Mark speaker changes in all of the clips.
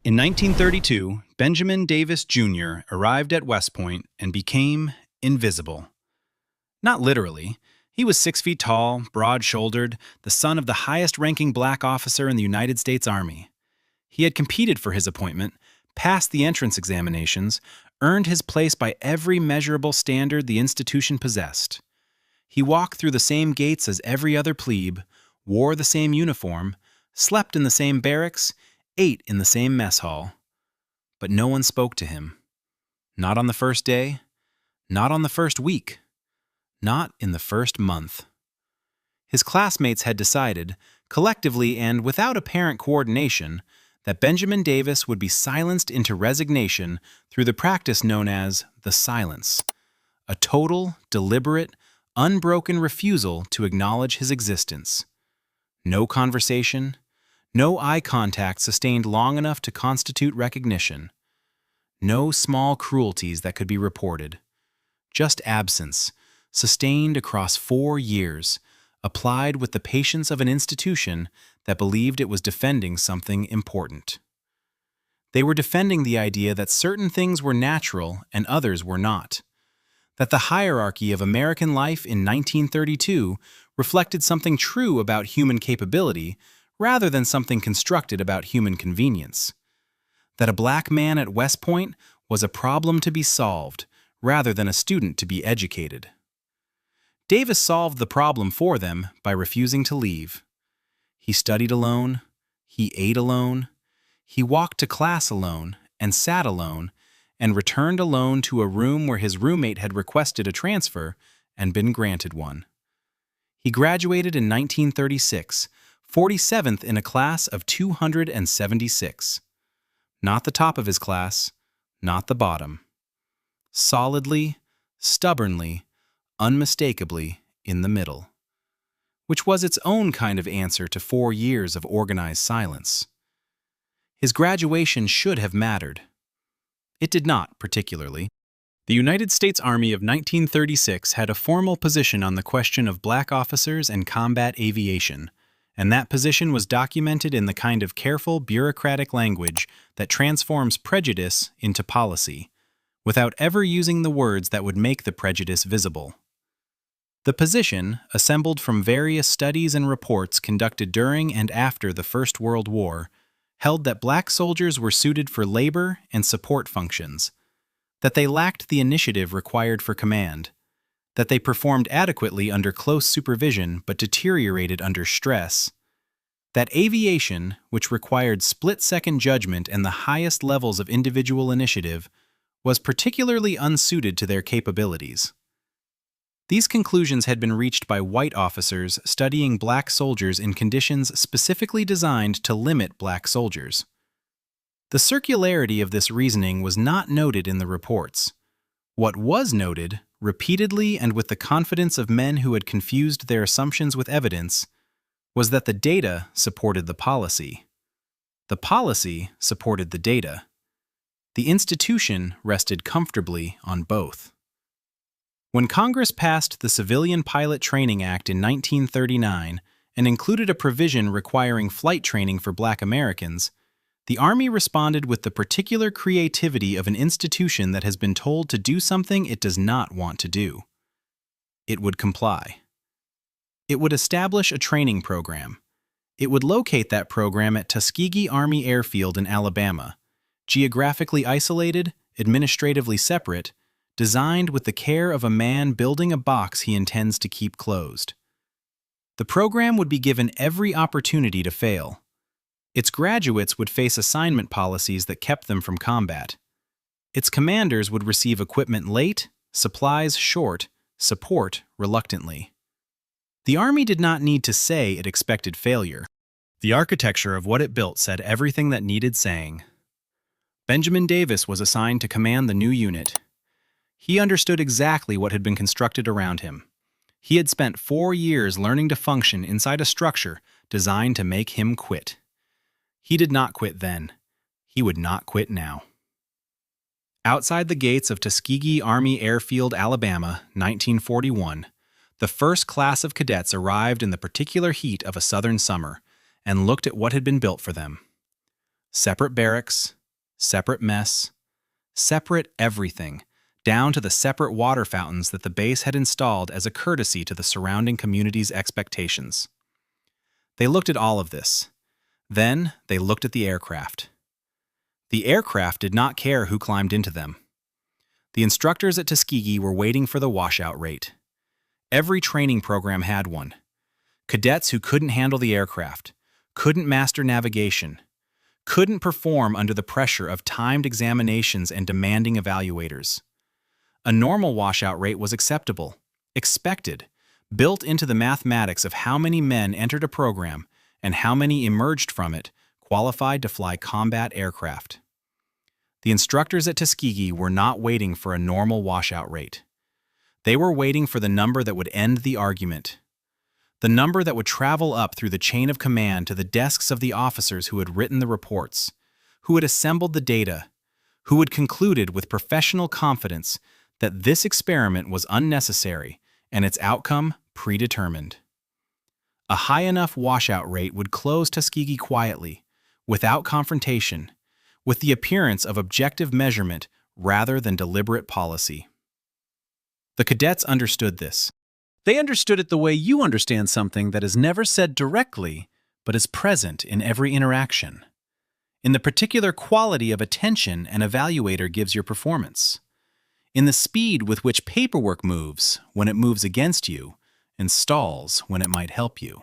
Speaker 1: In 1932, Benjamin Davis Jr. arrived at West Point and became invisible. Not literally. He was 6 feet tall, broad-shouldered, the son of the highest-ranking black officer in the United States Army. He had competed for his appointment, passed the entrance examinations, earned his place by every measurable standard the institution possessed. He walked through the same gates as every other plebe, wore the same uniform, slept in the same barracks, ate in the same mess hall. But no one spoke to him. Not on the first day, not on the first week, not in the first month. His classmates had decided, collectively and without apparent coordination, that Benjamin Davis would be silenced into resignation through the practice known as the silence, a total, deliberate, unbroken refusal to acknowledge his existence. No conversation, no eye contact sustained long enough to constitute recognition. No small cruelties that could be reported. Just absence, sustained across 4 years, applied with the patience of an institution that believed it was defending something important. They were defending the idea that certain things were natural and others were not. That the hierarchy of American life in 1932 reflected something true about human capability rather than something constructed about human convenience. That a black man at West Point was a problem to be solved rather than a student to be educated. Davis solved the problem for them by refusing to leave. He studied alone, he ate alone, he walked to class alone and sat alone and returned alone to a room where his roommate had requested a transfer and been granted one. He graduated in 1936, 47th in a class of 276. Not the top of his class, not the bottom. Solidly, stubbornly, unmistakably in the middle. Which was its own kind of answer to 4 years of organized silence. His graduation should have mattered. It did not, particularly. The United States Army of 1936 had a formal position on the question of black officers and combat aviation, and that position was documented in the kind of careful, bureaucratic language that transforms prejudice into policy, without ever using the words that would make the prejudice visible. The position, assembled from various studies and reports conducted during and after the First World War, held that black soldiers were suited for labor and support functions, that they lacked the initiative required for command, that they performed adequately under close supervision but deteriorated under stress, that aviation, which required split-second judgment and the highest levels of individual initiative, was particularly unsuited to their capabilities. These conclusions had been reached by white officers studying black soldiers in conditions specifically designed to limit black soldiers. The circularity of this reasoning was not noted in the reports. What was noted, repeatedly and with the confidence of men who had confused their assumptions with evidence, was that the data supported the policy. The policy supported the data. The institution rested comfortably on both. When Congress passed the Civilian Pilot Training Act in 1939 and included a provision requiring flight training for black Americans, the Army responded with the particular creativity of an institution that has been told to do something it does not want to do. It would comply. It would establish a training program. It would locate that program at Tuskegee Army Airfield in Alabama, geographically isolated, administratively separate, designed with the care of a man building a box he intends to keep closed. The program would be given every opportunity to fail. Its graduates would face assignment policies that kept them from combat. Its commanders would receive equipment late, supplies short, support reluctantly. The Army did not need to say it expected failure. The architecture of what it built said everything that needed saying. Benjamin Davis was assigned to command the new unit. He understood exactly what had been constructed around him. He had spent 4 years learning to function inside a structure designed to make him quit. He did not quit then. He would not quit now. Outside the gates of Tuskegee Army Airfield, Alabama, 1941, the first class of cadets arrived in the particular heat of a southern summer and looked at what had been built for them. Separate barracks, separate mess, separate everything, down to the separate water fountains that the base had installed as a courtesy to the surrounding community's expectations. They looked at all of this. Then they looked at the aircraft. The aircraft did not care who climbed into them. The instructors at Tuskegee were waiting for the washout rate. Every training program had one. Cadets who couldn't handle the aircraft, couldn't master navigation, couldn't perform under the pressure of timed examinations and demanding evaluators. A normal washout rate was acceptable, expected, built into the mathematics of how many men entered a program and how many emerged from it qualified to fly combat aircraft. The instructors at Tuskegee were not waiting for a normal washout rate. They were waiting for the number that would end the argument. The number that would travel up through the chain of command to the desks of the officers who had written the reports, who had assembled the data, who had concluded with professional confidence that this experiment was unnecessary and its outcome predetermined. A high enough washout rate would close Tuskegee quietly, without confrontation, with the appearance of objective measurement rather than deliberate policy. The cadets understood this. They understood it the way you understand something that is never said directly, but is present in every interaction, in the particular quality of attention an evaluator gives your performance, in the speed with which paperwork moves when it moves against you and stalls when it might help you.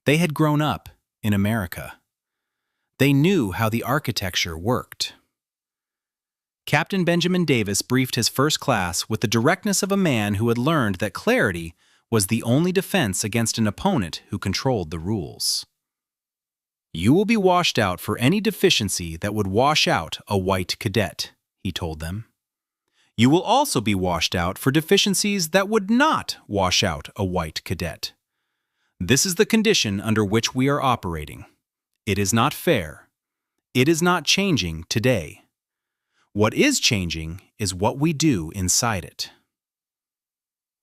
Speaker 1: They had grown up in America. They knew how the architecture worked. Captain Benjamin Davis briefed his first class with the directness of a man who had learned that clarity was the only defense against an opponent who controlled the rules. "You will be washed out for any deficiency that would wash out a white cadet," he told them. "You will also be washed out for deficiencies that would not wash out a white cadet. This is the condition under which we are operating. It is not fair. It is not changing today. What is changing is what we do inside it."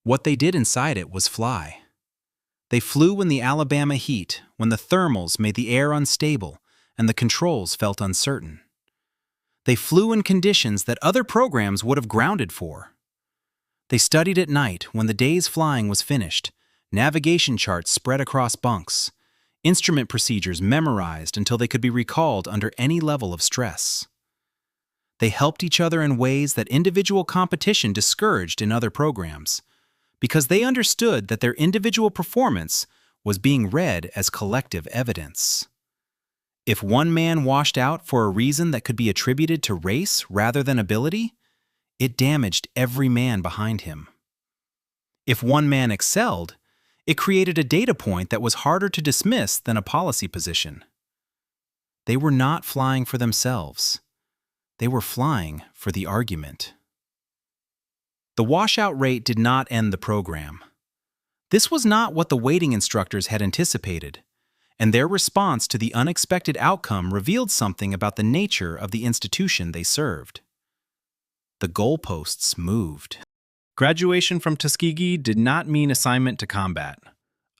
Speaker 1: What they did inside it was fly. They flew in the Alabama heat, when the thermals made the air unstable and the controls felt uncertain. They flew in conditions that other programs would have grounded for. They studied at night when the day's flying was finished, navigation charts spread across bunks, instrument procedures memorized until they could be recalled under any level of stress. They helped each other in ways that individual competition discouraged in other programs, because they understood that their individual performance was being read as collective evidence. If one man washed out for a reason that could be attributed to race rather than ability, it damaged every man behind him. If one man excelled, it created a data point that was harder to dismiss than a policy position. They were not flying for themselves. They were flying for the argument. The washout rate did not end the program. This was not what the waiting instructors had anticipated, and their response to the unexpected outcome revealed something about the nature of the institution they served. The goalposts moved. Graduation from Tuskegee did not mean assignment to combat.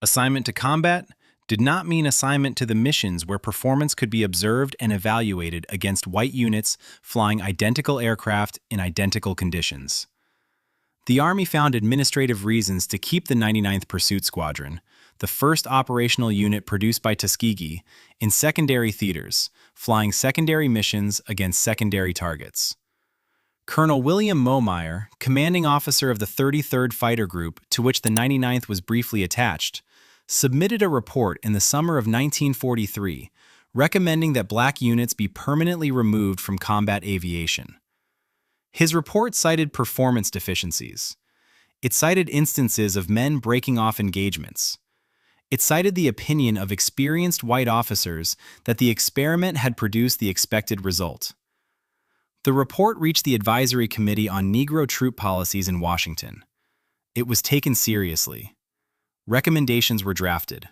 Speaker 1: Assignment to combat did not mean assignment to the missions where performance could be observed and evaluated against white units flying identical aircraft in identical conditions. The Army found administrative reasons to keep the 99th Pursuit Squadron, the first operational unit produced by Tuskegee, in secondary theaters, flying secondary missions against secondary targets. Colonel William Momeyer, commanding officer of the 33rd Fighter Group, to which the 99th was briefly attached, submitted a report in the summer of 1943 recommending that black units be permanently removed from combat aviation. His report cited performance deficiencies. It cited instances of men breaking off engagements. It cited the opinion of experienced white officers that the experiment had produced the expected result. The report reached the Advisory Committee on Negro Troop Policies in Washington. It was taken seriously. Recommendations were drafted.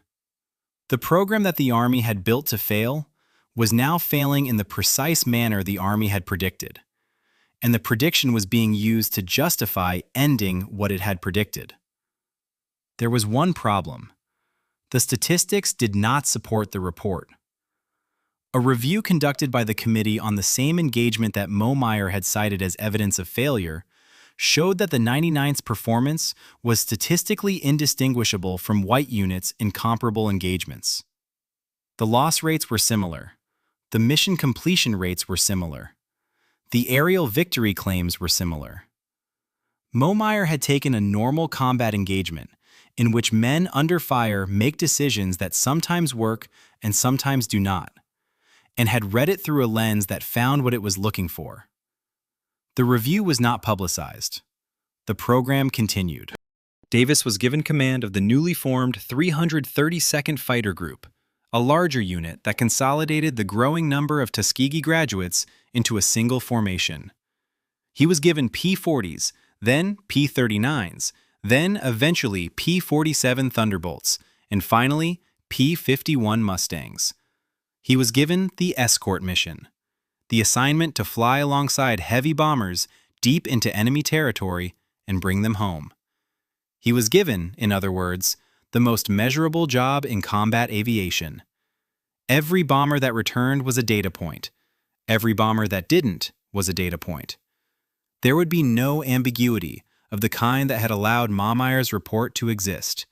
Speaker 1: The program that the Army had built to fail was now failing in the precise manner the Army had predicted, and the prediction was being used to justify ending what it had predicted. There was one problem. The statistics did not support the report. A review conducted by the committee on the same engagement that Meyer had cited as evidence of failure showed that the 99th's performance was statistically indistinguishable from white units in comparable engagements. The loss rates were similar. The mission completion rates were similar. The aerial victory claims were similar. Meyer had taken a normal combat engagement in which men under fire make decisions that sometimes work and sometimes do not, and had read it through a lens that found what it was looking for. The review was not publicized. The program continued. Davis was given command of the newly formed 332nd Fighter Group, a larger unit that consolidated the growing number of Tuskegee graduates into a single formation. He was given P-40s, then P-39s, then eventually P-47 Thunderbolts, and finally P-51 Mustangs. He was given the Escort mission, the assignment to fly alongside heavy bombers deep into enemy territory and bring them home. He was given, in other words, the most measurable job in combat aviation. Every bomber that returned was a data point. Every bomber that didn't was a data point. There would be no ambiguity of the kind that had allowed Meyer's report to exist.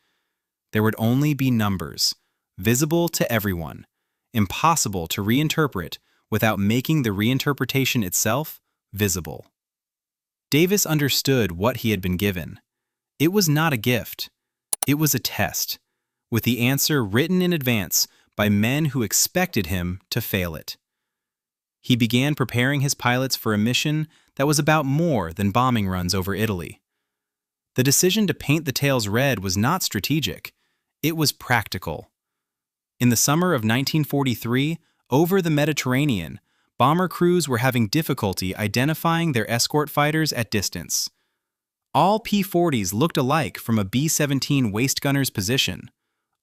Speaker 1: There would only be numbers, visible to everyone, impossible to reinterpret without making the reinterpretation itself visible. Davis understood what he had been given. It was not a gift. It was a test, with the answer written in advance by men who expected him to fail it. He began preparing his pilots for a mission that was about more than bombing runs over Italy. The decision to paint the tails red was not strategic. It was practical. In the summer of 1943, over the Mediterranean, bomber crews were having difficulty identifying their escort fighters at distance. All P-40s looked alike from a B-17 waist gunner's position,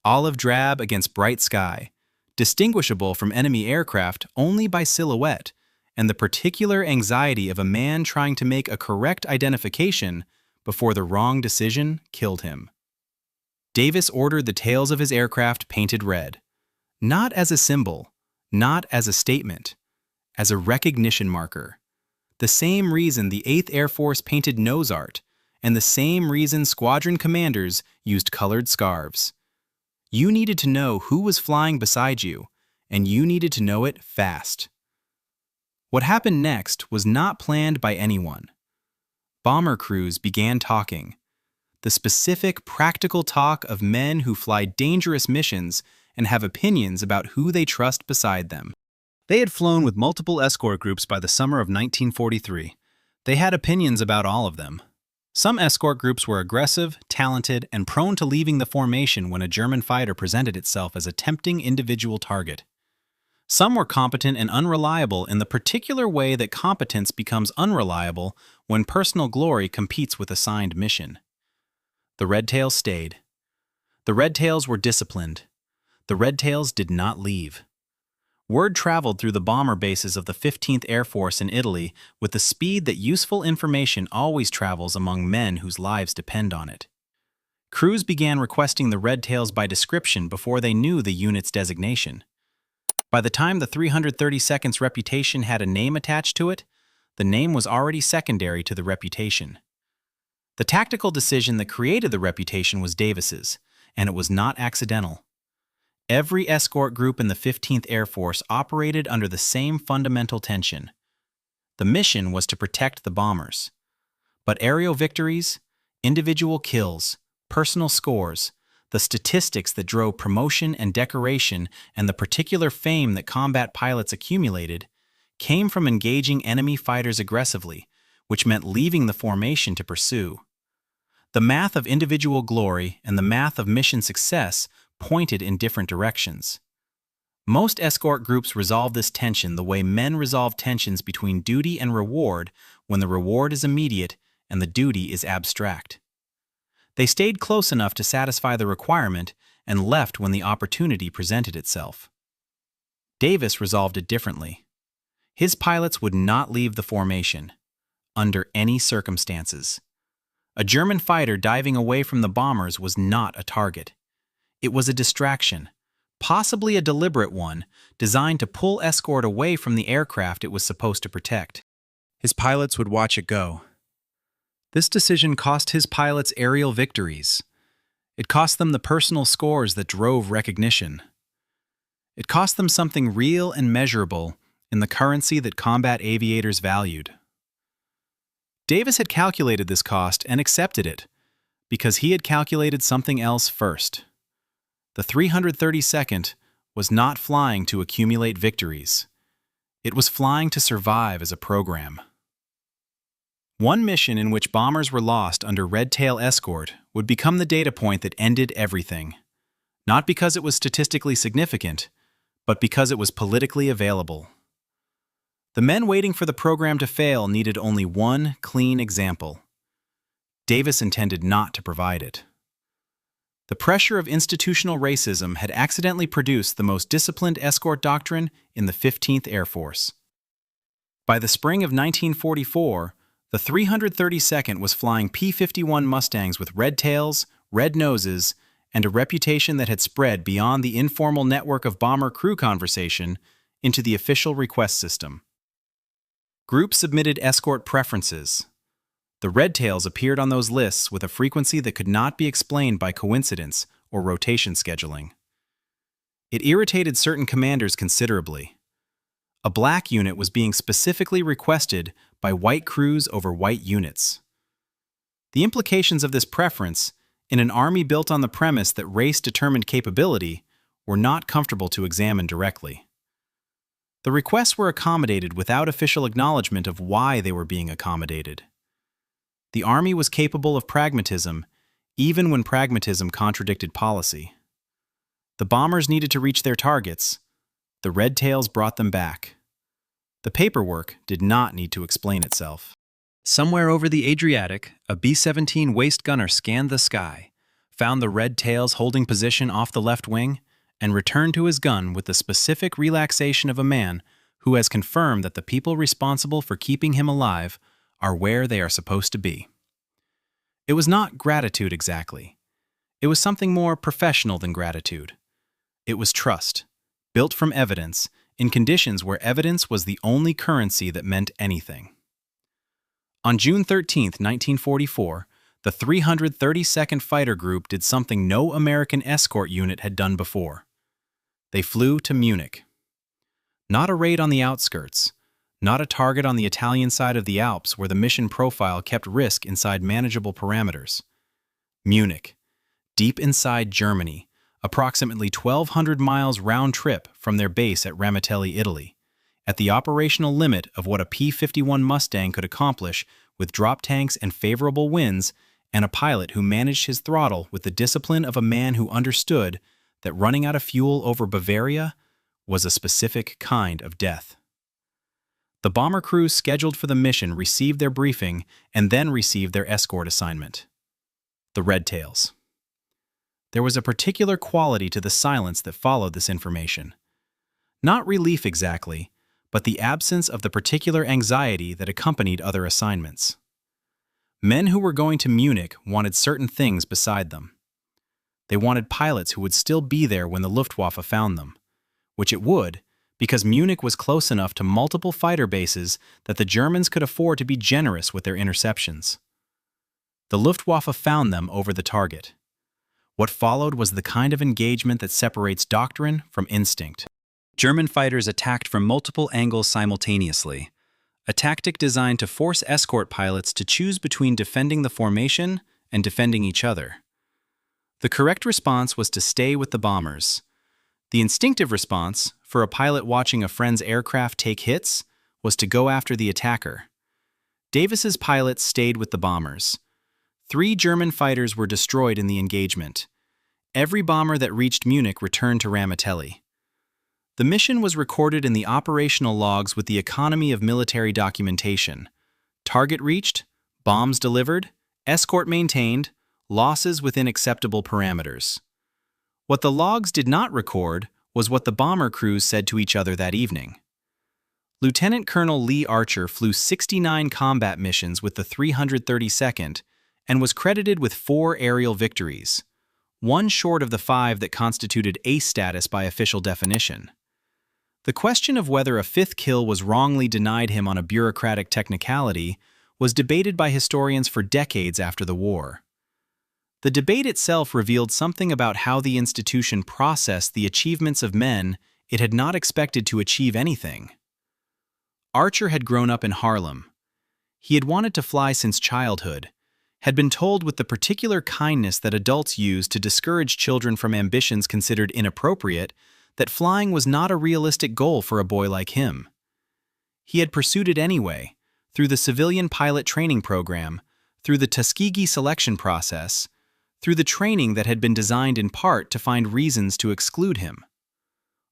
Speaker 1: olive drab against bright sky, distinguishable from enemy aircraft only by silhouette and the particular anxiety of a man trying to make a correct identification before the wrong decision killed him. Davis ordered the tails of his aircraft painted red, not as a symbol, not as a statement, as a recognition marker. The same reason the 8th Air Force painted nose art, and the same reason squadron commanders used colored scarves. You needed to know who was flying beside you, and you needed to know it fast. What happened next was not planned by anyone. Bomber crews began talking. The specific, practical talk of men who fly dangerous missions and have opinions about who they trust beside them. They had flown with multiple escort groups by the summer of 1943. They had opinions about all of them. Some escort groups were aggressive, talented, and prone to leaving the formation when a German fighter presented itself as a tempting individual target. Some were competent and unreliable in the particular way that competence becomes unreliable when personal glory competes with assigned mission. The Red Tails stayed. The Red Tails were disciplined. The Red Tails did not leave. Word traveled through the bomber bases of the 15th Air Force in Italy with the speed that useful information always travels among men whose lives depend on it. Crews began requesting the Red Tails by description before they knew the unit's designation. By the time the 332nd's reputation had a name attached to it, the name was already secondary to the reputation. The tactical decision that created the reputation was Davis's, and it was not accidental. Every escort group in the 15th Air Force operated under the same fundamental tension. The mission was to protect the bombers. But aerial victories, individual kills, personal scores, the statistics that drove promotion and decoration, and the particular fame that combat pilots accumulated, came from engaging enemy fighters aggressively, which meant leaving the formation to pursue. The math of individual glory and the math of mission success pointed in different directions. Most escort groups resolve this tension the way men resolve tensions between duty and reward when the reward is immediate and the duty is abstract. They stayed close enough to satisfy the requirement and left when the opportunity presented itself. Davis resolved it differently. His pilots would not leave the formation, under any circumstances. A German fighter diving away from the bombers was not a target. It was a distraction, possibly a deliberate one designed to pull Escort away from the aircraft it was supposed to protect. His pilots would watch it go. This decision cost his pilots aerial victories. It cost them the personal scores that drove recognition. It cost them something real and measurable in the currency that combat aviators valued. Davis had calculated this cost and accepted it, because he had calculated something else first. The 332nd was not flying to accumulate victories. It was flying to survive as a program. One mission in which bombers were lost under Red Tail Escort would become the data point that ended everything, not because it was statistically significant, but because it was politically available. The men waiting for the program to fail needed only one clean example. Davis intended not to provide it. The pressure of institutional racism had accidentally produced the most disciplined escort doctrine in the 15th Air Force. By the spring of 1944, the 332nd was flying P-51 Mustangs with red tails, red noses, and a reputation that had spread beyond the informal network of bomber crew conversation into the official request system. Groups submitted escort preferences. The red tails appeared on those lists with a frequency that could not be explained by coincidence or rotation scheduling. It irritated certain commanders considerably. A black unit was being specifically requested by white crews over white units. The implications of this preference, in an army built on the premise that race determined capability, were not comfortable to examine directly. The requests were accommodated without official acknowledgement of why they were being accommodated. The Army was capable of pragmatism, even when pragmatism contradicted policy. The bombers needed to reach their targets. The red tails brought them back. The paperwork did not need to explain itself. Somewhere over the Adriatic, a B-17 waist gunner scanned the sky, found the red tails holding position off the left wing, and returned to his gun with the specific relaxation of a man who has confirmed that the people responsible for keeping him alive are where they are supposed to be. It was not gratitude exactly. It was something more professional than gratitude. It was trust, built from evidence, in conditions where evidence was the only currency that meant anything. On June 13, 1944, the 332nd Fighter Group did something no American escort unit had done before. They flew to Munich. Not a raid on the outskirts, not a target on the Italian side of the Alps where the mission profile kept risk inside manageable parameters. Munich, deep inside Germany, approximately 1,200 miles round trip from their base at Ramitelli, Italy, at the operational limit of what a P-51 Mustang could accomplish with drop tanks and favorable winds, and a pilot who managed his throttle with the discipline of a man who understood that running out of fuel over Bavaria was a specific kind of death. The bomber crews scheduled for the mission received their briefing and then received their escort assignment. The red tails. There was a particular quality to the silence that followed this information. Not relief exactly, but the absence of the particular anxiety that accompanied other assignments. Men who were going to Munich wanted certain things beside them. They wanted pilots who would still be there when the Luftwaffe found them, which it would, because Munich was close enough to multiple fighter bases that the Germans could afford to be generous with their interceptions. The Luftwaffe found them over the target. What followed was the kind of engagement that separates doctrine from instinct. German fighters attacked from multiple angles simultaneously, a tactic designed to force escort pilots to choose between defending the formation and defending each other. The correct response was to stay with the bombers. The instinctive response, for a pilot watching a friend's aircraft take hits, was to go after the attacker. Davis's pilots stayed with the bombers. 3 German fighters were destroyed in the engagement. Every bomber that reached Munich returned to Ramitelli. The mission was recorded in the operational logs with the economy of military documentation. Target reached, bombs delivered, escort maintained, losses within acceptable parameters. What the logs did not record was what the bomber crews said to each other that evening. Lieutenant Colonel Lee Archer flew 69 combat missions with the 332nd and was credited with 4 aerial victories, one short of the 5 that constituted ace status by official definition. The question of whether a 5th kill was wrongly denied him on a bureaucratic technicality was debated by historians for decades after the war. The debate itself revealed something about how the institution processed the achievements of men it had not expected to achieve anything. Archer had grown up in Harlem. He had wanted to fly since childhood, had been told with the particular kindness that adults use to discourage children from ambitions considered inappropriate that flying was not a realistic goal for a boy like him. He had pursued it anyway, through the civilian pilot training program, through the Tuskegee selection process, through the training that had been designed in part to find reasons to exclude him.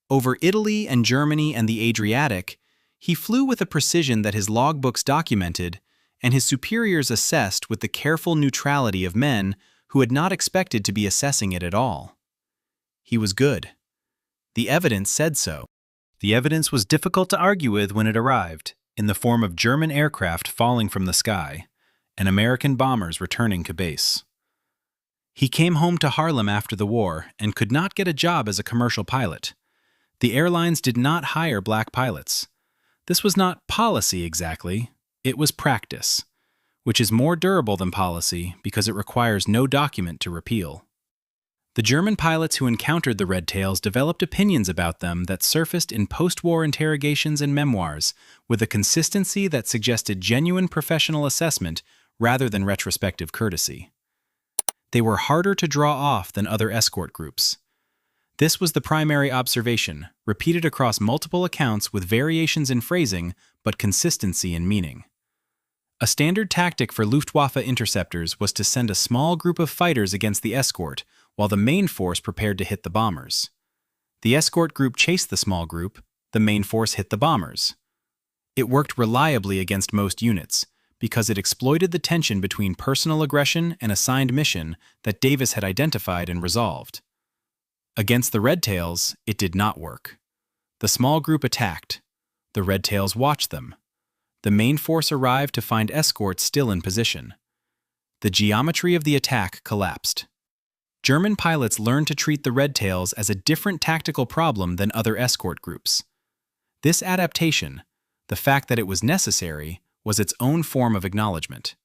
Speaker 1: Over Italy and Germany and the Adriatic, he flew with a precision that his logbooks documented and his superiors assessed with the careful neutrality of men who had not expected to be assessing it at all. He was good. The evidence said so. The evidence was difficult to argue with when it arrived, in the form of German aircraft falling from the sky and American bombers returning to base. He came home to Harlem after the war and could not get a job as a commercial pilot. The airlines did not hire black pilots. This was not policy exactly, it was practice, which is more durable than policy because it requires no document to repeal. The German pilots who encountered the Red Tails developed opinions about them that surfaced in post-war interrogations and memoirs with a consistency that suggested genuine professional assessment rather than retrospective courtesy. They were harder to draw off than other escort groups. This was the primary observation, repeated across multiple accounts with variations in phrasing but consistency in meaning. A standard tactic for Luftwaffe interceptors was to send a small group of fighters against the escort while the main force prepared to hit the bombers. The escort group chased the small group, the main force hit the bombers. It worked reliably against most units because it exploited the tension between personal aggression and assigned mission that Davis had identified and resolved. Against the Red Tails, it did not work. The small group attacked. The Red Tails watched them. The main force arrived to find escorts still in position. The geometry of the attack collapsed. German pilots learned to treat the Red Tails as a different tactical problem than other escort groups. This adaptation, the fact that it was necessary, was its own form of acknowledgement.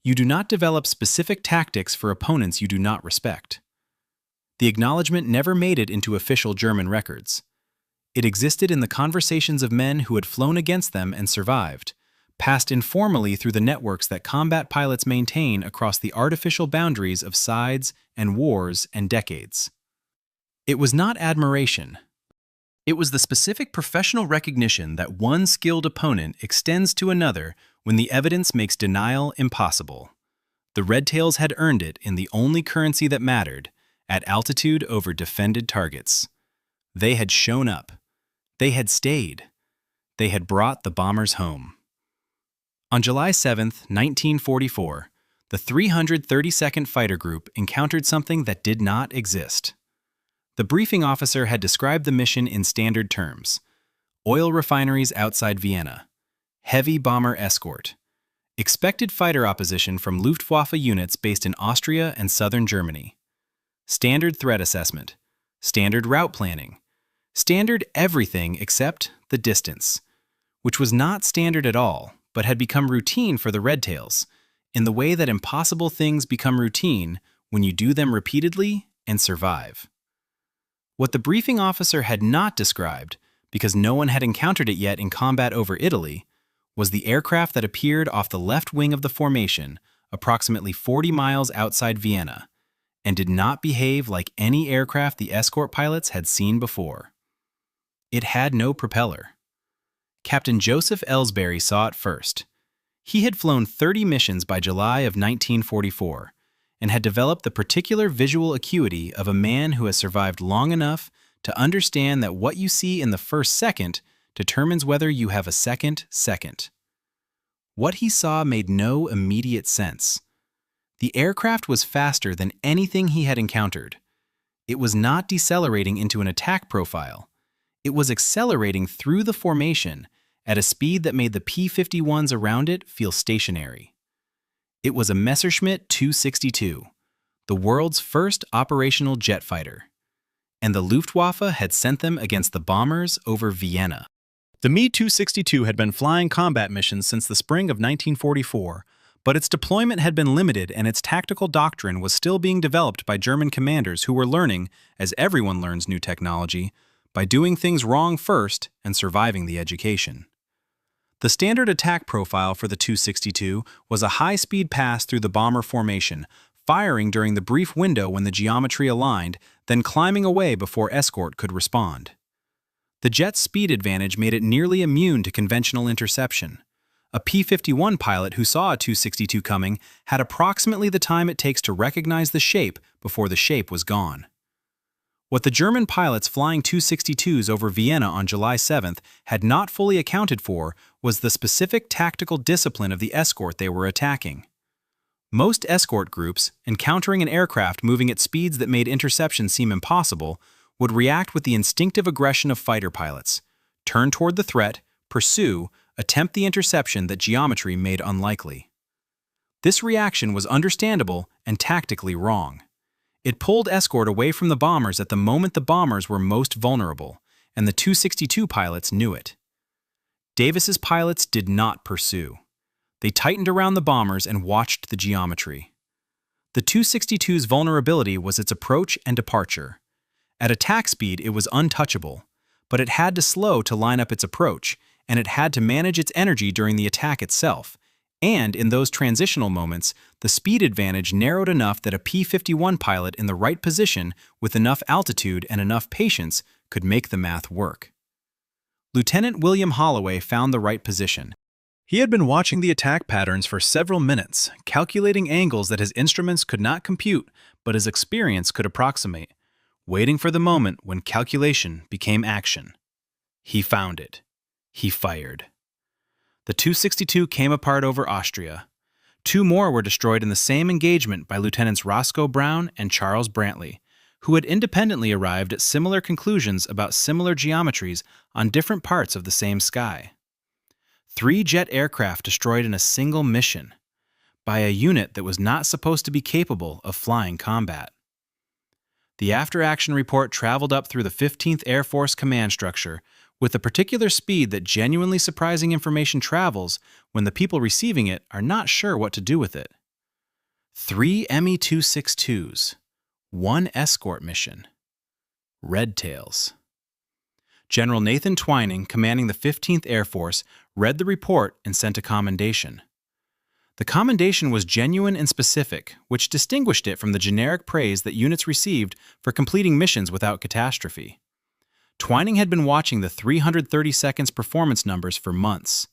Speaker 1: You do not develop specific tactics for opponents you do not respect. The acknowledgement never made it into official German records. It existed in the conversations of men who had flown against them and survived, passed informally through the networks that combat pilots maintain across the artificial boundaries of sides and wars and decades. It was not admiration. It was the specific professional recognition that one skilled opponent extends to another when the evidence makes denial impossible. The Red Tails had earned it in the only currency that mattered, at altitude over defended targets. They had shown up. They had stayed. They had brought the bombers home. On July 7, 1944, the 332nd Fighter Group encountered something that did not exist. The briefing officer had described the mission in standard terms: oil refineries outside Vienna, heavy bomber escort, expected fighter opposition from Luftwaffe units based in Austria and southern Germany, standard threat assessment, standard route planning, standard everything except the distance, which was not standard at all, but had become routine for the Red Tails, in the way that impossible things become routine when you do them repeatedly and survive. What the briefing officer had not described, because no one had encountered it yet in combat over Italy, was the aircraft that appeared off the left wing of the formation, approximately 40 miles outside Vienna, and did not behave like any aircraft the escort pilots had seen before. It had no propeller. Captain Joseph Ellsbury saw it first. He had flown 30 missions by July of 1944 and had developed the particular visual acuity of a man who has survived long enough to understand that what you see in the first second determines whether you have a second second. What he saw made no immediate sense. The aircraft was faster than anything he had encountered. It was not decelerating into an attack profile. It was accelerating through the formation at a speed that made the P-51s around it feel stationary. It was a Messerschmitt 262, the world's first operational jet fighter, and the Luftwaffe had sent them against the bombers over Vienna. The Me-262 had been flying combat missions since the spring of 1944, but its deployment had been limited and its tactical doctrine was still being developed by German commanders who were learning, as everyone learns new technology, by doing things wrong first and surviving the education. The standard attack profile for the 262 was a high-speed pass through the bomber formation, firing during the brief window when the geometry aligned, then climbing away before Escort could respond. The jet's speed advantage made it nearly immune to conventional interception. A P-51 pilot who saw a 262 coming had approximately the time it takes to recognize the shape before the shape was gone. What the German pilots flying 262s over Vienna on July 7th had not fully accounted for was the specific tactical discipline of the escort they were attacking. Most escort groups, encountering an aircraft moving at speeds that made interception seem impossible, would react with the instinctive aggression of fighter pilots, turn toward the threat, pursue, attempt the interception that geometry made unlikely. This reaction was understandable and tactically wrong. It pulled Escort away from the bombers at the moment the bombers were most vulnerable, and the 262 pilots knew it. Davis's pilots did not pursue. They tightened around the bombers and watched the geometry. The 262's vulnerability was its approach and departure. At attack speed, it was untouchable, but it had to slow to line up its approach, and it had to manage its energy during the attack itself. And in those transitional moments, the speed advantage narrowed enough that a P-51 pilot in the right position with enough altitude and enough patience could make the math work. Lieutenant William Holloway found the right position. He had been watching the attack patterns for several minutes, calculating angles that his instruments could not compute, but his experience could approximate, waiting for the moment when calculation became action. He found it. He fired. The 262 came apart over Austria. 2 more were destroyed in the same engagement by Lieutenants Roscoe Brown and Charles Brantley, who had independently arrived at similar conclusions about similar geometries on different parts of the same sky. 3 jet aircraft destroyed in a single mission by a unit that was not supposed to be capable of flying combat. The after-action report traveled up through the 15th Air Force command structure with the particular speed that genuinely surprising information travels when the people receiving it are not sure what to do with it. 3 Me-262s, 1 escort mission. Red tails. General Nathan Twining, commanding the 15th Air Force, read the report and sent a commendation. The commendation was genuine and specific, which distinguished it from the generic praise that units received for completing missions without catastrophe. Twining had been watching the 330 seconds performance numbers for months.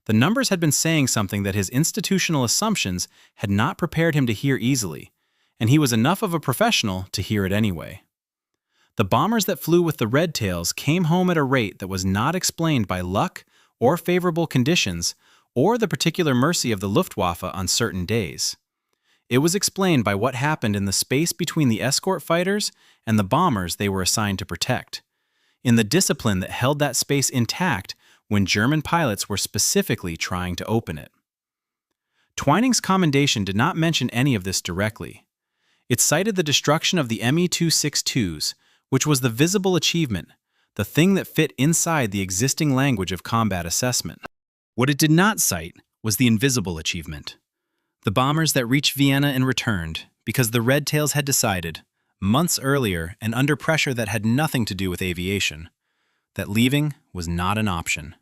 Speaker 1: The numbers had been saying something that his institutional assumptions had not prepared him to hear easily, and he was enough of a professional to hear it anyway. The bombers that flew with the red tails came home at a rate that was not explained by luck or favorable conditions or the particular mercy of the Luftwaffe on certain days. It was explained by what happened in the space between the escort fighters and the bombers they were assigned to protect, in the discipline that held that space intact when German pilots were specifically trying to open it. Twining's commendation did not mention any of this directly. It cited the destruction of the Me-262s, which was the visible achievement, the thing that fit inside the existing language of combat assessment. What it did not cite was the invisible achievement, the bombers that reached Vienna and returned because the Red Tails had decided, months earlier and under pressure that had nothing to do with aviation, that leaving was not an option.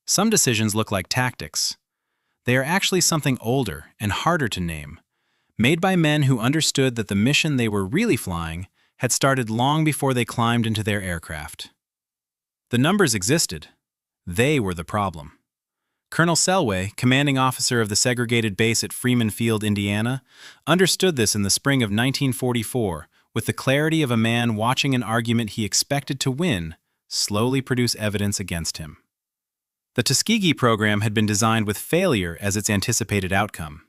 Speaker 1: Some decisions look like tactics. They are actually something older and harder to name, made by men who understood that the mission they were really flying had started long before they climbed into their aircraft. The numbers existed. They were the problem. Colonel Selway, commanding officer of the segregated base at Freeman Field, Indiana, understood this in the spring of 1944 with the clarity of a man watching an argument he expected to win slowly produce evidence against him. The Tuskegee program had been designed with failure as its anticipated outcome.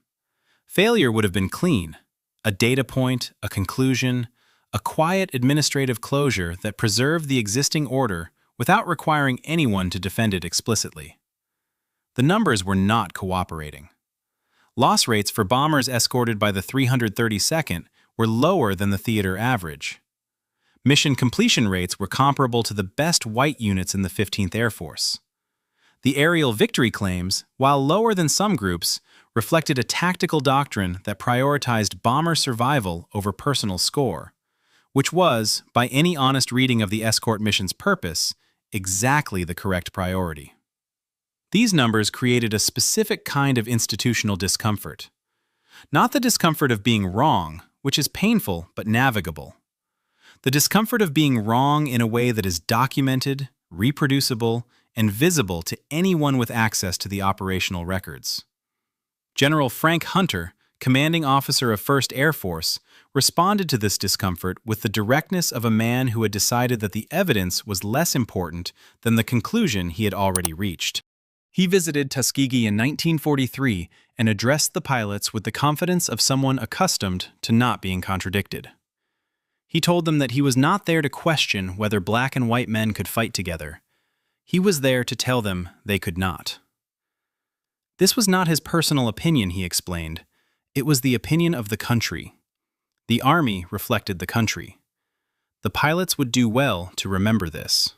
Speaker 1: Failure would have been clean, a data point, a conclusion, a quiet administrative closure that preserved the existing order without requiring anyone to defend it explicitly. The numbers were not cooperating. Loss rates for bombers escorted by the 332nd were lower than the theater average. Mission completion rates were comparable to the best white units in the 15th Air Force. The aerial victory claims, while lower than some groups, reflected a tactical doctrine that prioritized bomber survival over personal score, which was, by any honest reading of the escort mission's purpose, exactly the correct priority. These numbers created a specific kind of institutional discomfort. Not the discomfort of being wrong, which is painful but navigable. The discomfort of being wrong in a way that is documented, reproducible, and visible to anyone with access to the operational records. General Frank Hunter, commanding officer of 1st Air Force, responded to this discomfort with the directness of a man who had decided that the evidence was less important than the conclusion he had already reached. He visited Tuskegee in 1943 and addressed the pilots with the confidence of someone accustomed to not being contradicted. He told them that he was not there to question whether black and white men could fight together. He was there to tell them they could not. This was not his personal opinion, he explained. It was the opinion of the country. The Army reflected the country. The pilots would do well to remember this.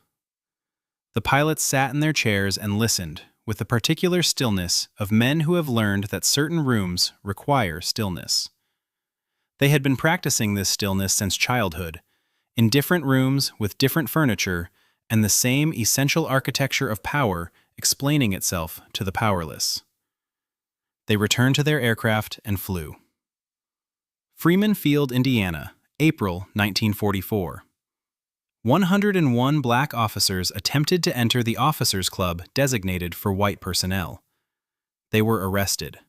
Speaker 1: The pilots sat in their chairs and listened, with the particular stillness of men who have learned that certain rooms require stillness. They had been practicing this stillness since childhood, in different rooms with different furniture and the same essential architecture of power explaining itself to the powerless. They returned to their aircraft and flew. Freeman Field, Indiana, April 1944. 101 black officers attempted to enter the officers' club designated for white personnel. They were arrested.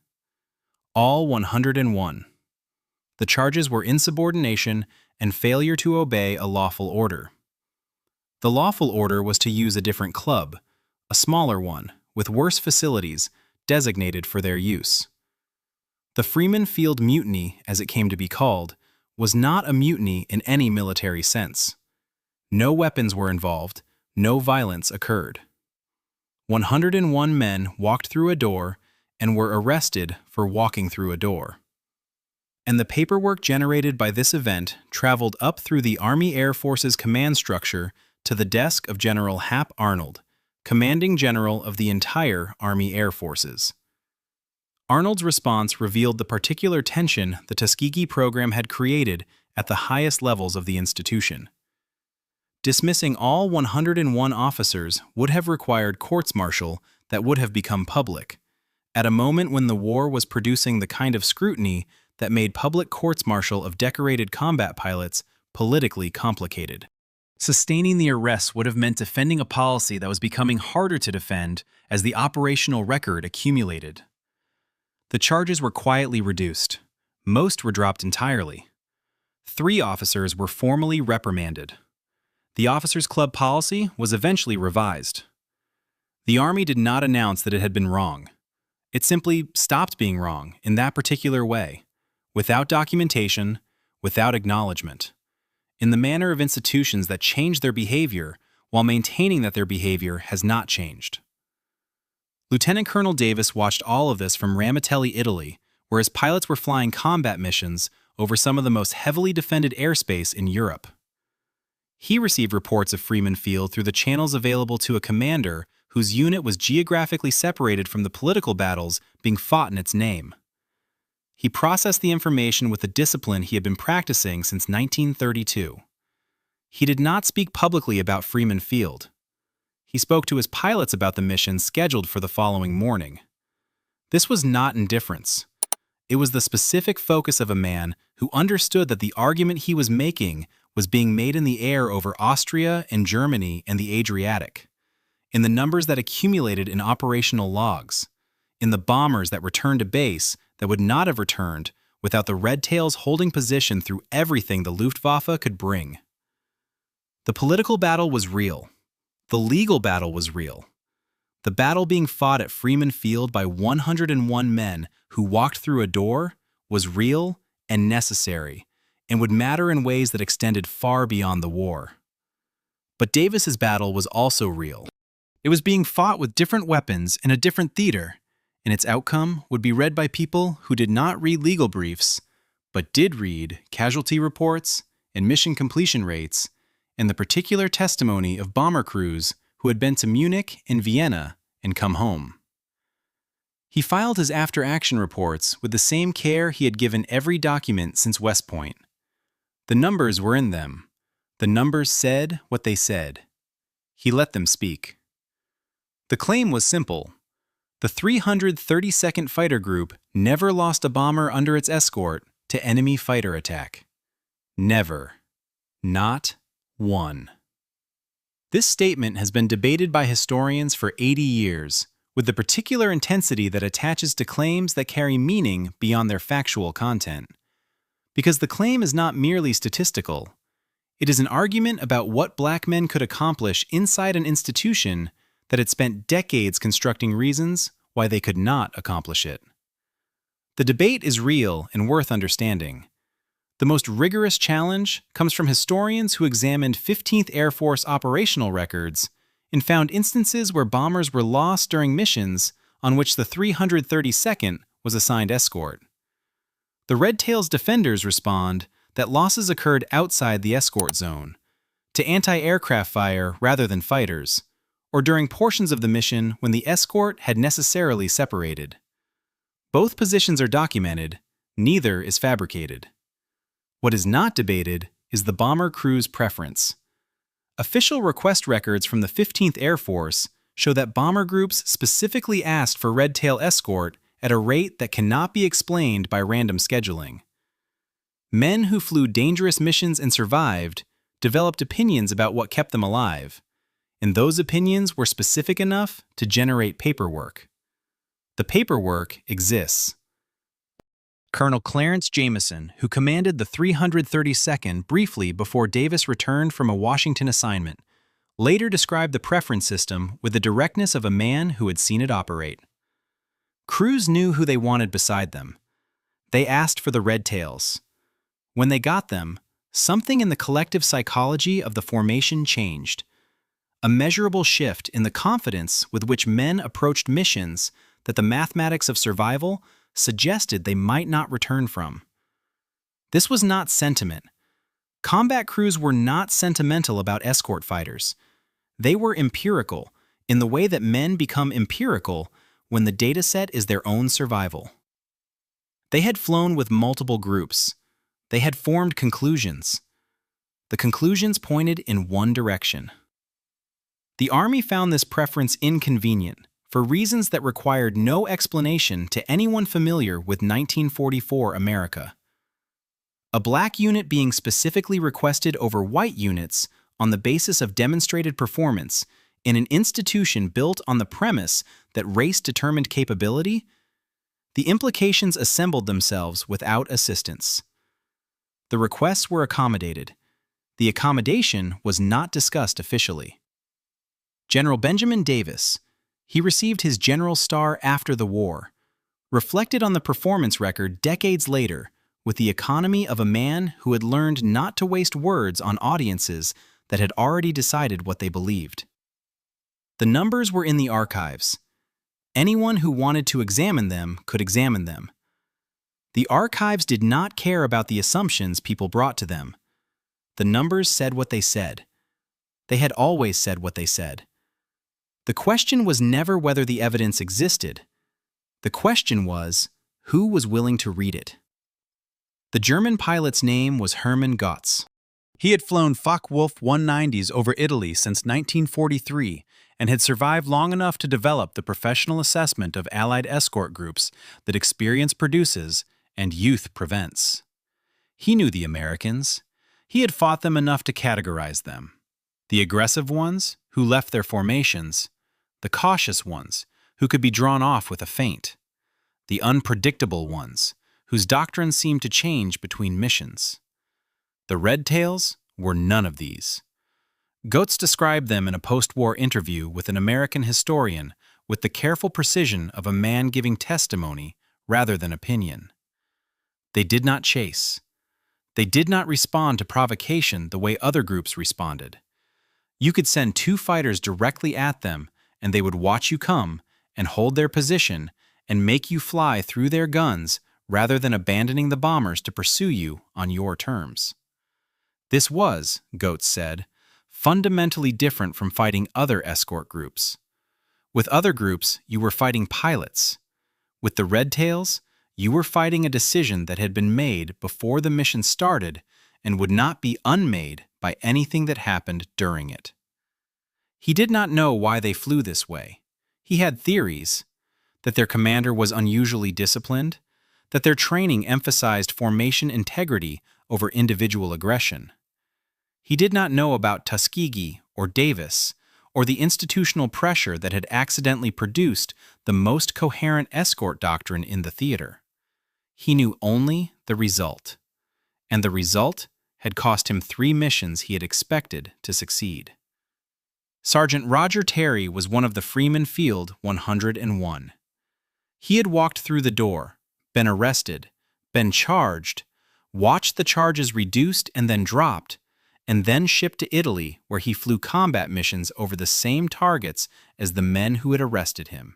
Speaker 1: All 101. The charges were insubordination and failure to obey a lawful order. The lawful order was to use a different club, a smaller one, with worse facilities, designated for their use. The Freeman Field Mutiny, as it came to be called, was not a mutiny in any military sense. No weapons were involved, no violence occurred. 101 men walked through a door and were arrested for walking through a door. And the paperwork generated by this event traveled up through the Army Air Force's command structure to the desk of General Hap Arnold, commanding general of the entire Army Air Forces. Arnold's response revealed the particular tension the Tuskegee program had created at the highest levels of the institution. Dismissing all 101 officers would have required courts-martial that would have become public, at a moment when the war was producing the kind of scrutiny that made public courts-martial of decorated combat pilots politically complicated. Sustaining the arrests would have meant defending a policy that was becoming harder to defend as the operational record accumulated. The charges were quietly reduced. Most were dropped entirely. 3 officers were formally reprimanded. The Officers' Club policy was eventually revised. The Army did not announce that it had been wrong. It simply stopped being wrong in that particular way, without documentation, without acknowledgement, in the manner of institutions that change their behavior while maintaining that their behavior has not changed. Lieutenant Colonel Davis watched all of this from Ramitelli, Italy, where his pilots were flying combat missions over some of the most heavily defended airspace in Europe. He received reports of Freeman Field through the channels available to a commander whose unit was geographically separated from the political battles being fought in its name. He processed the information with the discipline he had been practicing since 1932. He did not speak publicly about Freeman Field. He spoke to his pilots about the mission scheduled for the following morning. This was not indifference. It was the specific focus of a man who understood that the argument he was making was being made in the air over Austria and Germany and the Adriatic, in the numbers that accumulated in operational logs, in the bombers that returned to base that would not have returned without the Red Tails holding position through everything the Luftwaffe could bring. The political battle was real. The legal battle was real. The battle being fought at Freeman Field by 101 men who walked through a door was real and necessary, and would matter in ways that extended far beyond the war. But Davis's battle was also real. It was being fought with different weapons in a different theater, and its outcome would be read by people who did not read legal briefs, but did read casualty reports and mission completion rates and the particular testimony of bomber crews who had been to Munich and Vienna and come home. He filed his after-action reports with the same care he had given every document since West Point. The numbers were in them. The numbers said what they said. He let them speak. The claim was simple. The 332nd Fighter Group never lost a bomber under its escort to enemy fighter attack. Never. Not one. This statement has been debated by historians for 80 years, with the particular intensity that attaches to claims that carry meaning beyond their factual content. Because the claim is not merely statistical. It is an argument about what black men could accomplish inside an institution that had spent decades constructing reasons why they could not accomplish it. The debate is real and worth understanding. The most rigorous challenge comes from historians who examined 15th Air Force operational records and found instances where bombers were lost during missions on which the 332nd was assigned escort. The Red Tail's defenders respond that losses occurred outside the escort zone, to anti-aircraft fire rather than fighters, or during portions of the mission when the escort had necessarily separated. Both positions are documented, neither is fabricated. What is not debated is the bomber crew's preference. Official request records from the 15th Air Force show that bomber groups specifically asked for Red Tail escort at a rate that cannot be explained by random scheduling. Men who flew dangerous missions and survived developed opinions about what kept them alive, and those opinions were specific enough to generate paperwork. The paperwork exists. Colonel Clarence Jameson, who commanded the 332nd briefly before Davis returned from a Washington assignment, later described the preference system with the directness of a man who had seen it operate. Crews knew who they wanted beside them. They asked for the Red Tails. When they got them, something in the collective psychology of the formation changed. A measurable shift in the confidence with which men approached missions that the mathematics of survival suggested they might not return from. This was not sentiment. Combat crews were not sentimental about escort fighters. They were empirical, in the way that men become empirical when the dataset is their own survival. They had flown with multiple groups. They had formed conclusions. The conclusions pointed in one direction. The Army found this preference inconvenient for reasons that required no explanation to anyone familiar with 1944 America. A black unit being specifically requested over white units on the basis of demonstrated performance in an institution built on the premise that race determined capability, the implications assembled themselves without assistance. The requests were accommodated. The accommodation was not discussed officially. General Benjamin Davis, he received his General Star after the war, reflected on the performance record decades later with the economy of a man who had learned not to waste words on audiences that had already decided what they believed. The numbers were in the archives. Anyone who wanted to examine them could examine them. The archives did not care about the assumptions people brought to them. The numbers said what they said. They had always said what they said. The question was never whether the evidence existed. The question was, who was willing to read it? The German pilot's name was Hermann Gotz. He had flown Focke-Wulf 190s over Italy since 1943 and had survived long enough to develop the professional assessment of Allied escort groups that experience produces and youth prevents. He knew the Americans. He had fought them enough to categorize them. The aggressive ones, who left their formations. The cautious ones, who could be drawn off with a feint. The unpredictable ones, whose doctrine seemed to change between missions. The Red Tails were none of these. Gotz described them in a post-war interview with an American historian with the careful precision of a man giving testimony rather than opinion. They did not chase. They did not respond to provocation the way other groups responded. You could send 2 fighters directly at them, and they would watch you come and hold their position and make you fly through their guns rather than abandoning the bombers to pursue you on your terms. This was, Goetz said, fundamentally different from fighting other escort groups. With other groups, you were fighting pilots. With the Red Tails, you were fighting a decision that had been made before the mission started and would not be unmade by anything that happened during it. He did not know why they flew this way. He had theories: that their commander was unusually disciplined, that their training emphasized formation integrity over individual aggression. He did not know about Tuskegee or Davis, or the institutional pressure that had accidentally produced the most coherent escort doctrine in the theater. He knew only the result, and the result had cost him 3 missions he had expected to succeed. Sergeant Roger Terry was one of the Freeman Field 101. He had walked through the door, been arrested, been charged, watched the charges reduced and then dropped, and then shipped to Italy, where he flew combat missions over the same targets as the men who had arrested him.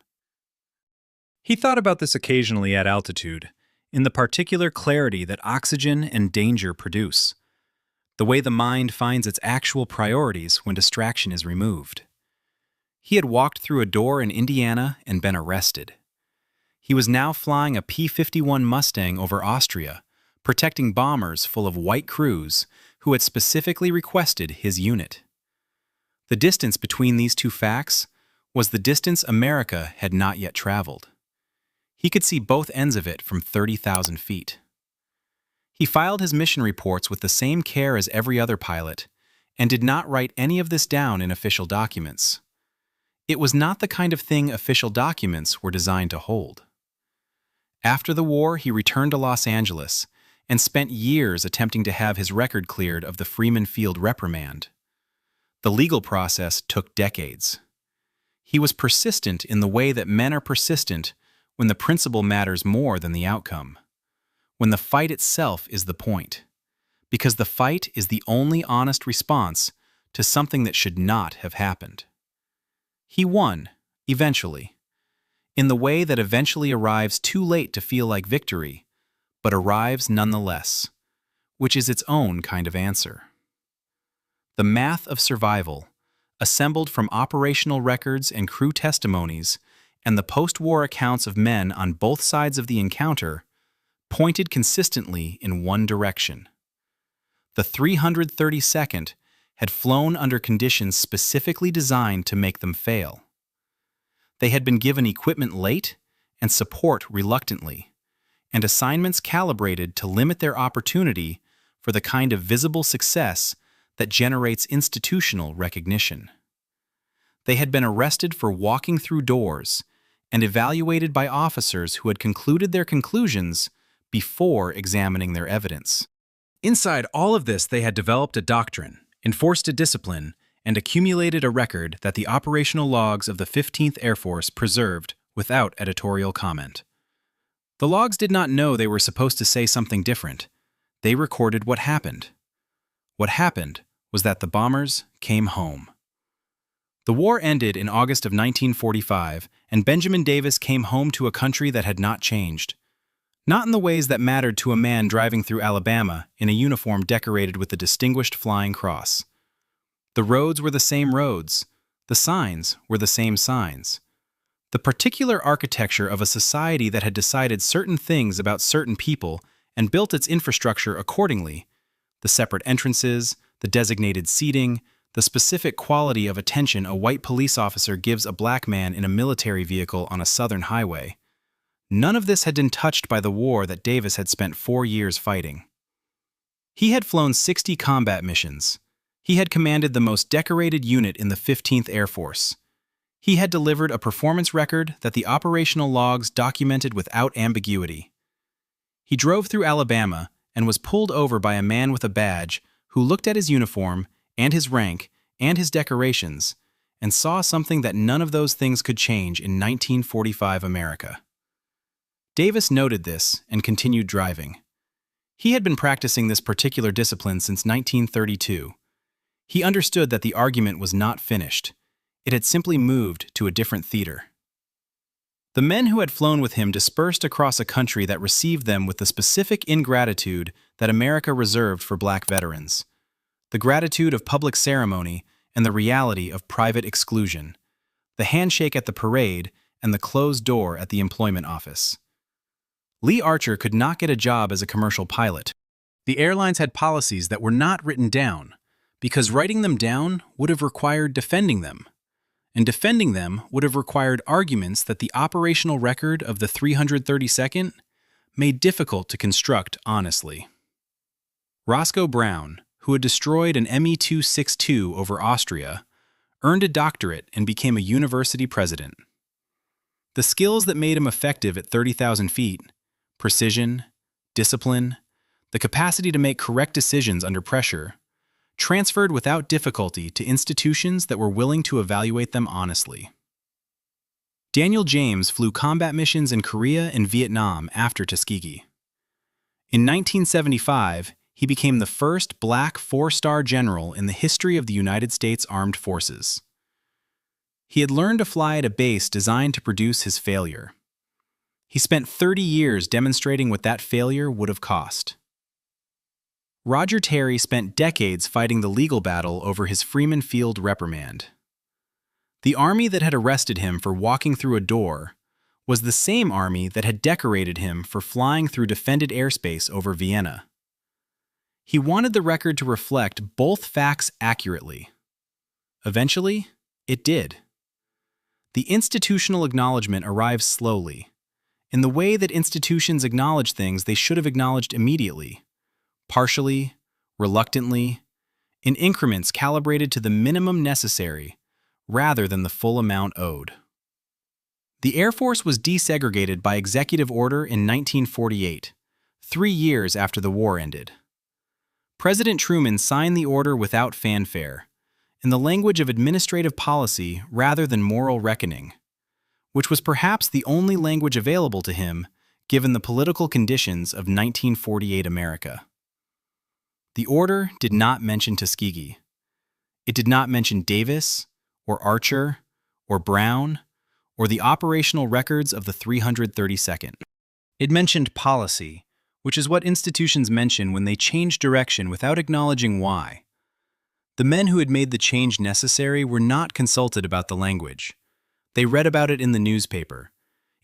Speaker 1: He thought about this occasionally at altitude, in the particular clarity that oxygen and danger produce, the way the mind finds its actual priorities when distraction is removed. He had walked through a door in Indiana and been arrested. He was now flying a P-51 Mustang over Austria, protecting bombers full of white crews who had specifically requested his unit. The distance between these two facts was the distance America had not yet traveled. He could see both ends of it from 30,000 feet. He filed his mission reports with the same care as every other pilot, and did not write any of this down in official documents. It was not the kind of thing official documents were designed to hold. After the war, he returned to Los Angeles and spent years attempting to have his record cleared of the Freeman Field reprimand. The legal process took decades. He was persistent in the way that men are persistent when the principle matters more than the outcome, when the fight itself is the point, because the fight is the only honest response to something that should not have happened. He won, eventually, in the way that eventually arrives too late to feel like victory, but arrives nonetheless, which is its own kind of answer. The math of survival, assembled from operational records and crew testimonies and the post-war accounts of men on both sides of the encounter, pointed consistently in one direction. The 332nd had flown under conditions specifically designed to make them fail. They had been given equipment late and support reluctantly, and assignments calibrated to limit their opportunity for the kind of visible success that generates institutional recognition. They had been arrested for walking through doors and evaluated by officers who had concluded their conclusions before examining their evidence. Inside all of this, they had developed a doctrine, enforced a discipline, and accumulated a record that the operational logs of the 15th Air Force preserved without editorial comment. The logs did not know they were supposed to say something different. They recorded what happened. What happened was that the bombers came home. The war ended in August of 1945, and Benjamin Davis came home to a country that had not changed. Not in the ways that mattered to a man driving through Alabama in a uniform decorated with the Distinguished Flying Cross. The roads were the same roads. The signs were the same signs. The particular architecture of a society that had decided certain things about certain people and built its infrastructure accordingly, the separate entrances, the designated seating, the specific quality of attention a white police officer gives a black man in a military vehicle on a southern highway. None of this had been touched by the war that Davis had spent 4 years fighting. He had flown 60 combat missions. He had commanded the most decorated unit in the 15th Air Force. He had delivered a performance record that the operational logs documented without ambiguity. He drove through Alabama and was pulled over by a man with a badge who looked at his uniform and his rank and his decorations and saw something that none of those things could change in 1945 America. Davis noted this and continued driving. He had been practicing this particular discipline since 1932. He understood that the argument was not finished. It had simply moved to a different theater. The men who had flown with him dispersed across a country that received them with the specific ingratitude that America reserved for black veterans. The gratitude of public ceremony and the reality of private exclusion. The handshake at the parade and the closed door at the employment office. Lee Archer could not get a job as a commercial pilot. The airlines had policies that were not written down, because writing them down would have required defending them. And defending them would have required arguments that the operational record of the 332nd made difficult to construct honestly. Roscoe Brown, who had destroyed an Me-262 over Austria, earned a doctorate and became a university president. The skills that made him effective at 30,000 feet, precision, discipline, the capacity to make correct decisions under pressure, transferred without difficulty to institutions that were willing to evaluate them honestly. Daniel James flew combat missions in Korea and Vietnam after Tuskegee. In 1975, he became the first black four-star general in the history of the United States Armed Forces. He had learned to fly at a base designed to produce his failure. He spent 30 years demonstrating what that failure would have cost. Roger Terry spent decades fighting the legal battle over his Freeman Field reprimand. The army that had arrested him for walking through a door was the same army that had decorated him for flying through defended airspace over Vienna. He wanted the record to reflect both facts accurately. Eventually, it did. The institutional acknowledgement arrived slowly, in the way that institutions acknowledge things they should have acknowledged immediately, partially, reluctantly, in increments calibrated to the minimum necessary rather than the full amount owed. The Air Force was desegregated by executive order in 1948, 3 years after the war ended. President Truman signed the order without fanfare, in the language of administrative policy rather than moral reckoning, which was perhaps the only language available to him given the political conditions of 1948 America. The order did not mention Tuskegee. It did not mention Davis, or Archer, or Brown, or the operational records of the 332nd. It mentioned policy, which is what institutions mention when they change direction without acknowledging why. The men who had made the change necessary were not consulted about the language. They read about it in the newspaper,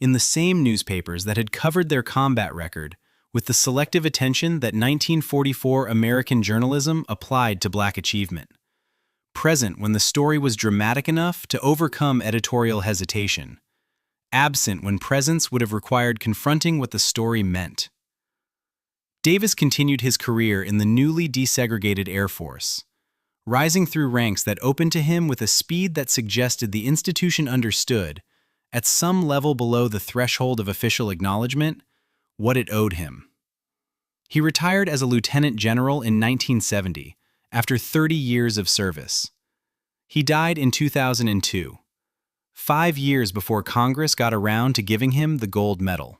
Speaker 1: in the same newspapers that had covered their combat record with the selective attention that 1944 American journalism applied to black achievement, present when the story was dramatic enough to overcome editorial hesitation, absent when presence would have required confronting what the story meant. Davis continued his career in the newly desegregated Air Force, rising through ranks that opened to him with a speed that suggested the institution understood, at some level below the threshold of official acknowledgement, what it owed him. He retired as a lieutenant general in 1970, after 30 years of service. He died in 2002, 5 years before Congress got around to giving him the gold medal.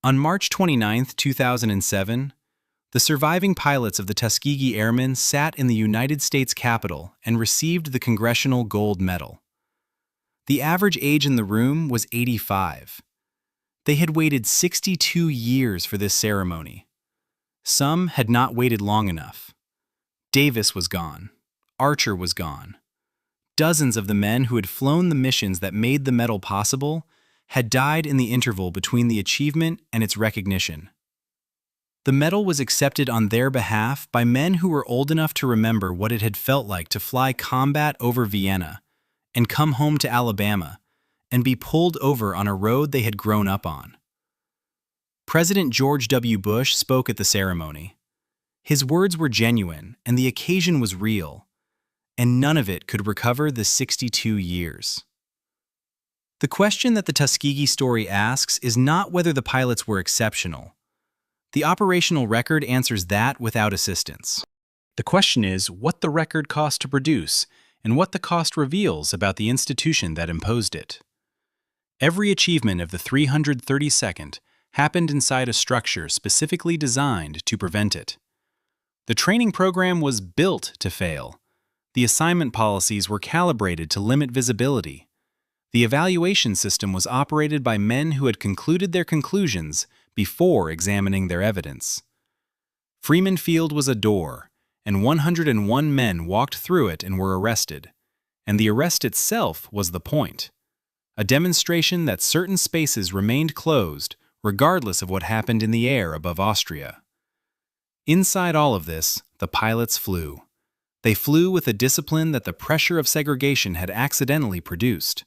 Speaker 1: On March 29, 2007, the surviving pilots of the Tuskegee Airmen sat in the United States Capitol and received the Congressional Gold Medal. The average age in the room was 85. They had waited 62 years for this ceremony. Some had not waited long enough. Davis was gone. Archer was gone. Dozens of the men who had flown the missions that made the medal possible had died in the interval between the achievement and its recognition. The medal was accepted on their behalf by men who were old enough to remember what it had felt like to fly combat over Vienna and come home to Alabama and be pulled over on a road they had grown up on. President George W. Bush spoke at the ceremony. His words were genuine and the occasion was real, and none of it could recover the 62 years. The question that the Tuskegee story asks is not whether the pilots were exceptional. The operational record answers that without assistance. The question is what the record cost to produce and what the cost reveals about the institution that imposed it. Every achievement of the 332nd happened inside a structure specifically designed to prevent it. The training program was built to fail. The assignment policies were calibrated to limit visibility. The evaluation system was operated by men who had concluded their conclusions before examining their evidence. Freeman Field was a door, and 101 men walked through it and were arrested. And the arrest itself was the point, a demonstration that certain spaces remained closed regardless of what happened in the air above Austria. Inside all of this, the pilots flew. They flew with a discipline that the pressure of segregation had accidentally produced,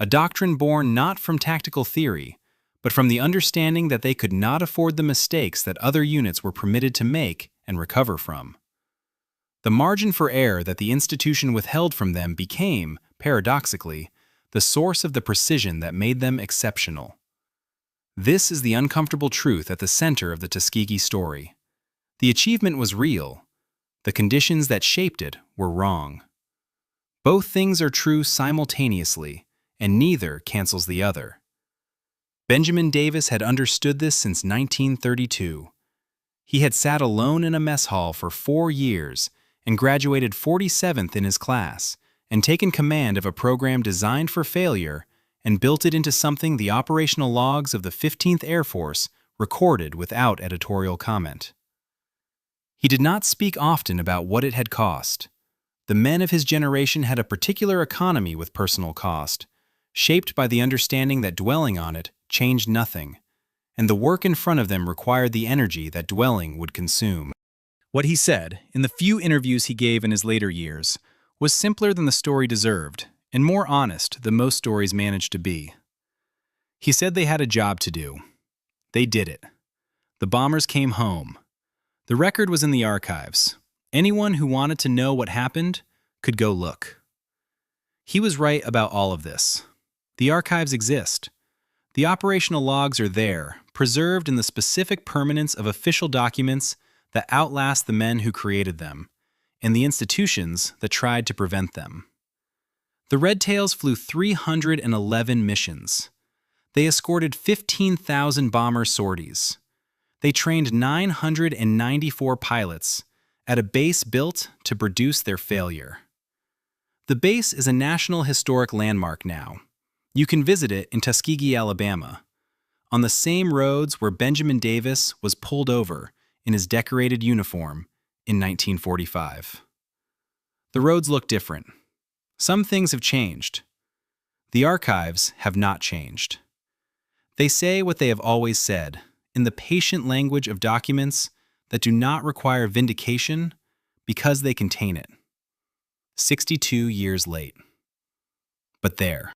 Speaker 1: a doctrine born not from tactical theory, but from the understanding that they could not afford the mistakes that other units were permitted to make and recover from. The margin for error that the institution withheld from them became, paradoxically, the source of the precision that made them exceptional. This is the uncomfortable truth at the center of the Tuskegee story. The achievement was real. The conditions that shaped it were wrong. Both things are true simultaneously, and neither cancels the other. Benjamin Davis had understood this since 1932. He had sat alone in a mess hall for 4 years and graduated 47th in his class and taken command of a program designed for failure and built it into something the operational logs of the 15th Air Force recorded without editorial comment. He did not speak often about what it had cost. The men of his generation had a particular economy with personal cost, shaped by the understanding that dwelling on it changed nothing, and the work in front of them required the energy that dwelling would consume. What he said, in the few interviews he gave in his later years, was simpler than the story deserved, and more honest than most stories managed to be. He said they had a job to do. They did it. The bombers came home. The record was in the archives. Anyone who wanted to know what happened could go look. He was right about all of this. The archives exist. The operational logs are there, preserved in the specific permanence of official documents that outlast the men who created them, and the institutions that tried to prevent them. The Red Tails flew 311 missions. They escorted 15,000 bomber sorties. They trained 994 pilots at a base built to produce their failure. The base is a National Historic Landmark now. You can visit it in Tuskegee, Alabama, on the same roads where Benjamin Davis was pulled over in his decorated uniform in 1945. The roads look different. Some things have changed. The archives have not changed. They say what they have always said, in the patient language of documents that do not require vindication because they contain it. 62 years late. But there.